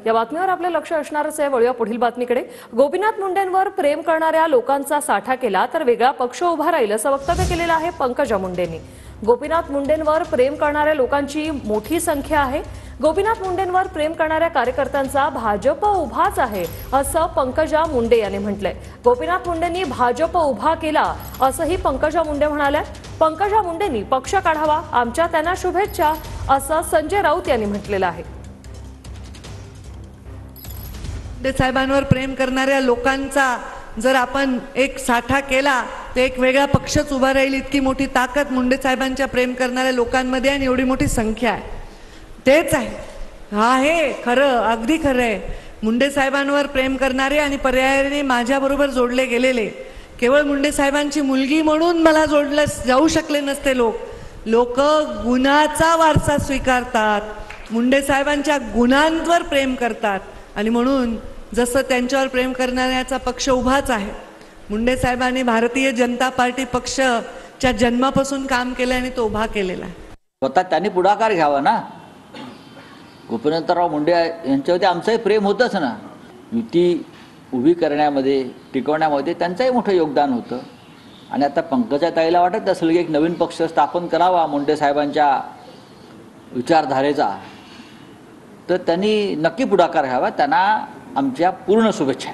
या बातमीवर आपलं लक्ष असणारच आहे। वळूया पुढील बातमीकडे। गोपीनाथ मुंडेंवर प्रेम करणाऱ्या लोकांचा साठा केला तर वेगळा पक्ष उभा राहील असं वक्तव्य केलेलं आहे पंकजा मुंडेंनी। गोपीनाथ मुंडेंवर प्रेम करणाऱ्या लोकांची मोठी संख्या आहे। गोपीनाथ मुंडेंवर प्रेम करणाऱ्या कार्यकर्त्यांचा भाजप उभाच आहे असं पंकजा मुंडे यांनी म्हटलंय। गोपीनाथ मुंडेंनी भाजप उभा केला असंही पंकजा मुंडे म्हणाल्या। पंकजा मुंडेंनी पक्ष काढावा, आमच्या त्यांना शुभेच्छा असं संजय राऊत यांनी म्हटलेलं आहे। मुंडे साहेबांवर प्रेम करणाऱ्या लोकांचा जर आपण एक साठा केला तर एक वेगळा पक्षच उभा राहील, इतकी मोठी ताकद मुंडे साहेबांच्या प्रेम करणाऱ्या लोकांमध्ये आणि एवढी मोठी संख्या आहे। तेच आहे खरं, अगदी खरं आहे। मुंडे साहेबांवर प्रेम करणारे आणि पर्यायाने माझ्याबरोबर जोडले गेलेले, केवळ मुंडे साहेबांची मुलगी म्हणून मला जोडले जाऊ शकले नसते लोक गुणाचा वारसा स्वीकारतात, मुंडे साहेबांच्या गुणांवर प्रेम करतात आणि म्हणून जसं त्यांच्यावर प्रेम करणाऱ्याचा पक्ष उभाच आहे। मुंडे साहेबांनी भारतीय जनता पार्टी पक्षच्या जन्मापासून काम केलं आणि तो उभा केलेला आहे। स्वतः त्यांनी पुढाकार घ्यावा ना। गोपीनाथराव मुंडे यांच्यावरती आमचंही प्रेम होतंच ना। युती उभी करण्यामध्ये, टिकवण्यामध्ये त्यांचंही मोठं योगदान होतं आणि आता पंकजाताईला वाटत असेल की एक नवीन पक्ष स्थापन करावा मुंडे साहेबांच्या विचारधारेचा, तर त्यांनी नक्की पुढाकार घ्यावा। त्यांना आमच्या पूर्ण शुभेच्छा।